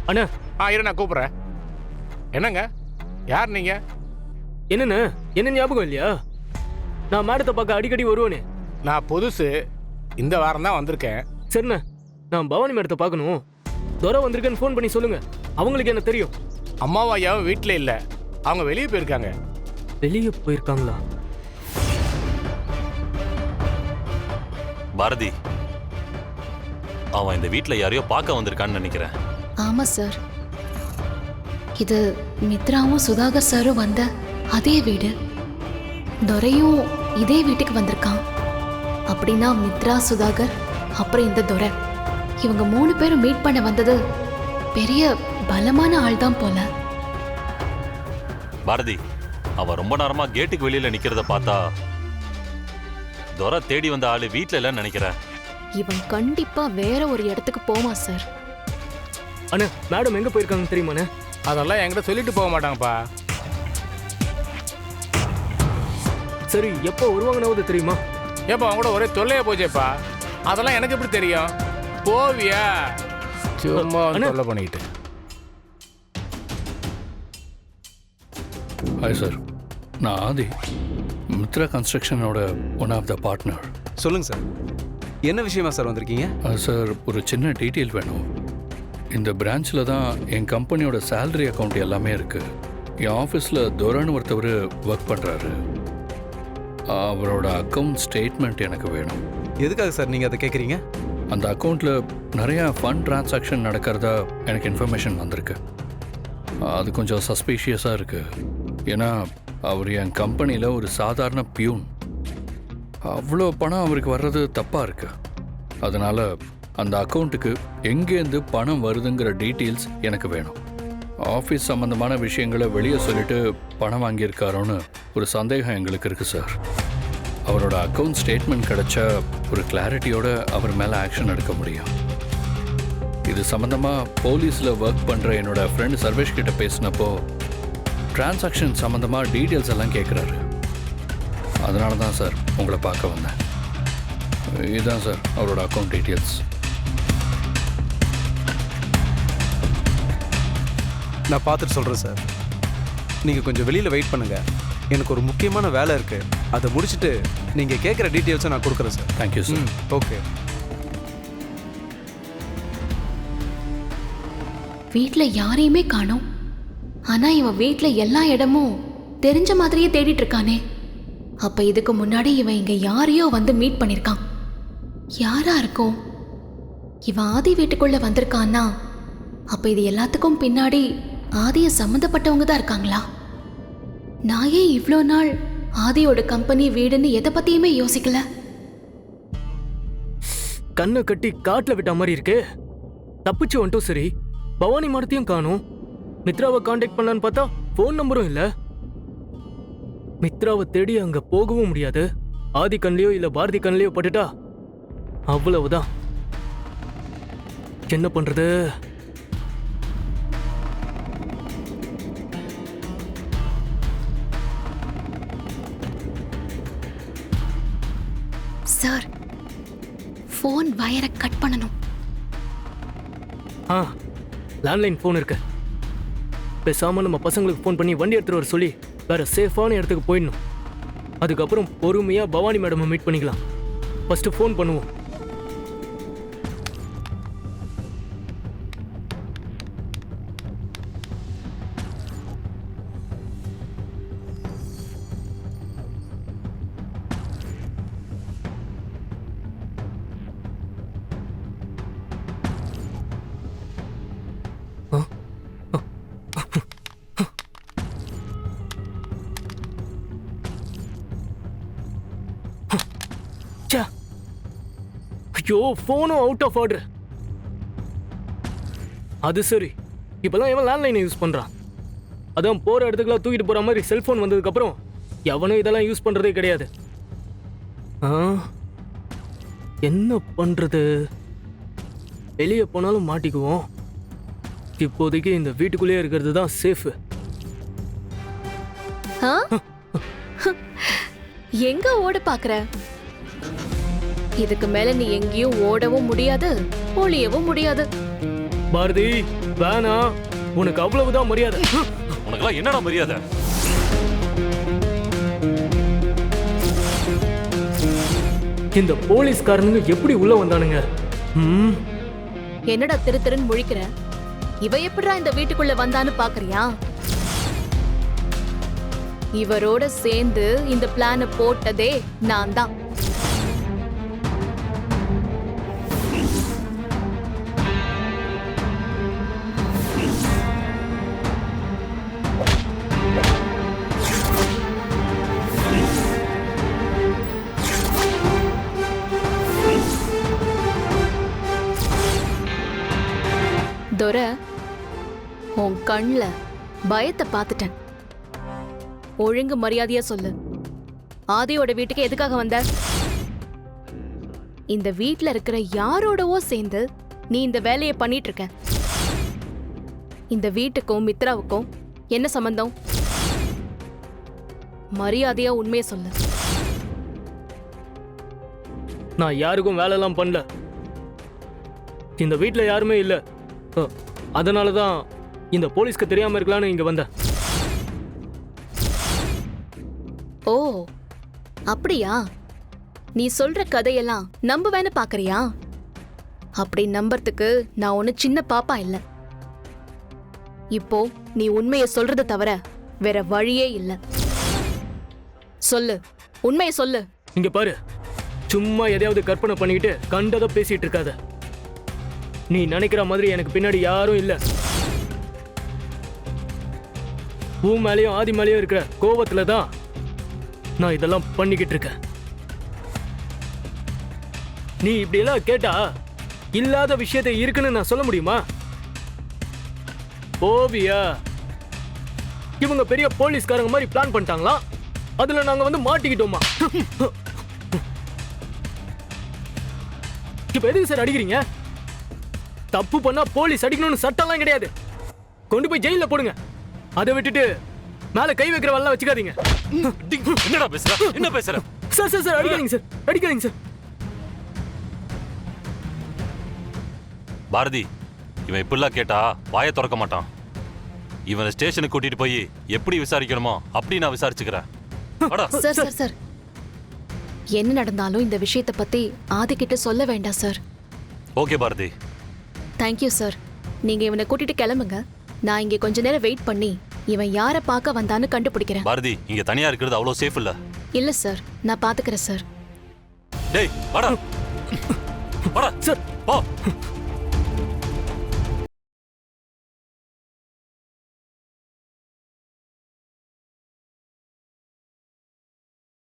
அண்ணா இரு நான் கூப்பிட்றேன். என்னங்க யார் நீங்க? என்னண்ணே, என்ன ஞாபகம் இல்லையா? நான் மேடத்தை பார்க்க அடிக்கடி வருவேனே. நான் புதுசு, இந்த வாரம் தான் வந்திருக்கேன். சரிண்ணே, நான் பவானி மேடத்தை பார்க்கணும். துரை வந்திருக்கேன்னு ஃபோன் பண்ணி சொல்லுங்க. அவங்களுக்கு என்ன தெரியும்? அம்மாவும் ஐயாவும் வீட்டில் இல்லை, அவங்க வெளியே போயிருக்காங்க. வெளியே போயிருக்காங்களா? பாரதி, அவன் இந்த வீட்டில் யாரையோ பார்க்க வந்திருக்கான்னு நினைக்கிறேன். ஆமா சார், இது மித்ராவும் சுதாகர் சாரும் வந்த அதே வீடு. துரையும் இதே வீட்டுக்கு வந்திருக்கான். அப்படின்னா மித்ரா, சுதாகர், அப்புறம் இந்த துரை, இவங்க 3 பேரும் மீட் பண்ண வந்தது பெரிய பலமான ஆள் தான் போல. பாரதி, அவன் ரொம்ப நேரமா கேட்டுக்கு வெளியில நிக்கிறத பார்த்தா துரை தேடி வந்த ஆளு வீட்டுல இல்லைன்னு நினைக்கிறேன். இவன் கண்டிப்பா வேற ஒரு இடத்துக்கு போவான் சார். அண்ணா, மேடம் எங்க போயிருக்காங்கன்னு தெரியுமாண்ணே? அதெல்லாம் என்கிட்ட சொல்லிட்டு போக மாட்டாங்கப்பா. சரி, எப்போ வருவாங்கன்னாவது தெரியுமா? ஏப்பா அவங்க கூட ஒரே தொல்லையா போச்சேப்பா. அதெல்லாம் எனக்கு எப்படி தெரியும்? போவியா சும்மா தொல்லை பண்ணிக்கிட்டு. ஹாய் சார், நான் ஆதி, மித்ரா கன்ஸ்ட்ரக்ஷனோட ஒன் ஆஃப் த பார்ட்னர். சொல்லுங்கள் சார், என்ன விஷயமா சார் வந்திருக்கீங்க? சார், ஒரு சின்ன டீட்டெயில் வேணும். இந்த பிரான்ச்சில் தான் என் கம்பெனியோட சேலரி அக்கௌண்ட் எல்லாமே இருக்குது. என் ஆஃபீஸில் துரைன்னு ஒருத்தவர் ஒர்க் பண்ணுறாரு. அவரோட அக்கௌண்ட் ஸ்டேட்மெண்ட் எனக்கு வேணும். எதுக்காக சார் நீங்கள் அதை கேட்குறீங்க? அந்த அக்கௌண்ட்டில் நிறையா ஃபண்ட் டிரான்சாக்ஷன் நடக்கிறதா எனக்கு இன்ஃபர்மேஷன் வந்திருக்கு. அது கொஞ்சம் சஸ்பீஷியஸாக இருக்குது. ஏன்னா அவர் என் கம்பெனியில் ஒரு சாதாரண பியூன். அவ்வளோ பணம் அவருக்கு வர்றது தப்பாக இருக்குது. அதனால் அந்த அக்கௌண்ட்டுக்கு எங்கேருந்து பணம் வருதுங்கிற டீட்டெயில்ஸ் எனக்கு வேணும். ஆஃபீஸ் சம்மந்தமான விஷயங்களை வெளியே சொல்லிட்டு பணம் வாங்கியிருக்காரோன்னு ஒரு சந்தேகம் எங்களுக்கு இருக்குது சார். அவரோட அக்கௌண்ட் ஸ்டேட்மெண்ட் கிடைச்சா ஒரு கிளாரிட்டியோட அவர் மேலே ஆக்ஷன் எடுக்க முடியும். இது சம்மந்தமாக போலீஸில் ஒர்க் பண்ணுற என்னோட ஃப்ரெண்டு சர்வேஷ் கிட்ட பேசினப்போ டிரான்சாக்ஷன் சம்மந்தமாக டீட்டெயில்ஸ் எல்லாம் கேட்குறாரு. அதனால தான் சார் உங்களை பார்க்க வந்தேன். இதுதான் சார் அவரோட அக்கௌண்ட் டீட்டெயில்ஸ். நான் பார்த்துட்டு சொல்கிறேன் சார். நீங்கள் கொஞ்சம் வெளியில் வெயிட் பண்ணுங்கள். எனக்கு ஒரு முக்கியமான வேலை இருக்குது. அதை முடிச்சுட்டு நீங்கள் கேட்குற டீட்டெயில்ஸை நான் கொடுக்குறேன் சார். Thank you sir. ஓகே. வீட்டில் யாரையுமே காணோம். ஆனா இவன் வீட்டில் எல்லா இடமும் தெரிஞ்ச மாதிரியே தேடிட்டு இருக்கானே. அப்ப இதுக்கு முன்னாடி இவன் இங்க யாரையோ வந்து மீட் பண்ணிருக்கான். யாரா இருக்கும்? இவன் ஆதி வீட்டுக்குள்ள வந்திருக்கான்னா அப்ப இது எல்லாத்துக்கும் பின்னாடி ஆதிய சம்மந்தப்பட்டவங்க தான் இருக்காங்களா? நான் ஏன் இவ்வளோ நாள் ஆதியோட கம்பெனி வீடுன்னு எதை பத்தியுமே யோசிக்கல? கண்ணை கட்டி காட்டுல விட்ட மாதிரி இருக்கு. தப்பிச்சு வந்துட்டும். சரி, பவானி மடத்தையும் காணும். மித்ராவை காண்டாக்ட் பண்ணலான்னு பார்த்தா ஃபோன் நம்பரும் இல்ல. மித்ராவை தேடி அங்க போகவும் முடியாது. ஆதி கண்லையோ இல்ல பாரதி கண்லையோ பட்டுட்டா அவ்வளவுதான். என்ன பண்றது? சார், ஃபோன் வயரை கட் பண்ணணும். லேண்ட்லைன் ஃபோன் இருக்கு. பேசாம நம்ம பசங்களுக்கு ஃபோன் பண்ணி வண்டி எடுத்துட்டு வர சொல்லி வேற சேஃபான இடத்துக்கு போயிடணும். அதுக்கப்புறம் பொறுமையா பவானி மேடம் மீட் பண்ணிக்கலாம். ஃபர்ஸ்ட் ஃபோன் பண்ணுவோம். ஐயோ, போனும் அவுட் ஆஃப் ஆர்டர். அது சரி, இப்பதான் எவன் லேண்ட்லைனை யூஸ் பண்றான்? அதான் போற இடத்துக்குலாம் தூக்கிட்டு போற மாதிரி செல்போன் வந்ததுக்கு அப்புறம் எவனும் இதெல்லாம் யூஸ் பண்றதே கிடையாது. என்ன பண்றது? வெளியே போனாலும் மாட்டிக்குவோம். இப்போதைக்கு இந்த வீட்டுக்குள்ளேயே இருக்கிறது தான் சேஃப். எங்க ஓட பாக்குற? இதுக்கு மேல நீ எங்கேயும் ஓடவும் முடியாது, ஒளியவும் முடியாது. பாரதி வேணாம், உனக்கு அவ்வளவுதான் மரியாதை. உனக்கெல்லாம் என்னடா மரியாதை? இந்த போலீஸ்காரனுங்க எப்படி உள்ள வந்தானுங்க? என்னடா திரு திருன்னு முழிக்கிற? இவ எப்படிடா இந்த வீட்டுக்குள்ள வந்தான்னு பாக்குறியா? இவரோட சேர்ந்து இந்த பிளான போட்டதே நான் தான். துரை, உன் கண்ல பயத்தை பார்த்துட்டேன். ஒழுங்கு மரியாதையா சொல்லு, ஆதியோட வீட்டுக்கு எதுக்காக வந்த? இந்த வீட்ல இருக்கிற யாரோடவோ சேர்ந்து நீ இந்த வேலையை பண்ணிட்டு இருக்க. இந்த வீட்டுக்கும் மித்ராவுக்கும் என்ன சம்பந்தம்? மரியாதையா உண்மையை சொல்லு. நான் யாருக்கும் வேலையெல்லாம் பண்ணல. இந்த வீட்ல யாருமே இல்ல. அதனாலதான் இந்த போலீஸ்க்கு தெரியாம இருக்கலாம்னு இங்க வந்தேன். ஓ அப்படியா? நீ சொல்ற கதையெல்லாம் நம்புவேன்னு பாக்குறியா? அப்படி நம்புறதுக்கு நான் ஒண்ணு சின்ன பாப்பா இல்ல. இப்போ நீ உண்மையை சொல்றத தவிர வேற வழியே இல்ல. சொல்லு, உண்மையை சொல்லு. இங்க பாரு, சும்மா எதையாவது கற்பனை பண்ணிக்கிட்டு கண்டதை பேசிட்டு இருக்காத. நீ நினைக்கிற மாதிரி எனக்கு பின்னாடி யாரும் இல்ல. பூ மேலேயும் ஆதி மேலேயும் இருக்கிற கோவத்துல தான் நான் இதெல்லாம் பண்ணிக்கிட்டு இருக்கேன். நீ இப்படி எல்லாம் கேட்டா இல்லாத விஷயத்தை இருக்குன்னு நான் சொல்ல முடியுமா? ஓவியா, இவங்க பெரிய போலீஸ்காரங்க மாதிரி பிளான் பண்ணிட்டாங்களா? அதுல நாங்க வந்து மாட்டிக்கிட்டோமா? இப்ப எதுக்கு சார் அடிக்கிறீங்க? தப்பு பண்ணா போலீஸ் அடிக்கணும்னு சட்டம்லாம் கிடையாது. கொண்டு போய் ஜெயில போடுங்க. அதை விட்டுட்டு மேல கை வைக்கிற வல்லாம் வச்சுக்காதீங்க. என்னடா பேசுற? என்ன பேசுற? சார் சார் சார் அடிக்காதீங்க சார், அடிக்காதீங்க சார். பாரதி, இவன் இப்படிலாம் கேட்டா வாயை திறக்க மாட்டான். இவனை ஸ்டேஷனுக்கு கூட்டிட்டு போய் எப்படி விசாரிக்கணுமோ அப்படி நான் விசாரிச்சுக்கிறேன். சார் சார் சார், என்ன நடந்தாலும் இந்த விஷயத்தை பத்தி ஆதிக்கிட்ட சொல்ல வேண்டாம் sir. Okay Bharathi. Thank you sir. நீங்க இவனை கூட்டிட்டு கிளம்புங்க. நான் இங்க கொஞ்ச நேரம் வெயிட் பண்ணி இவன் யாரை பார்க்க வந்தான்னு கண்டுபிடிக்கிறேன். பாரதி, இங்க தனியா இருக்கிறது அவ்வளவு சேஃப் இல்ல. இல்ல சார், நான் பாத்துக்கிறேன் சார். டேய் வாடா. வாடா சார் போ.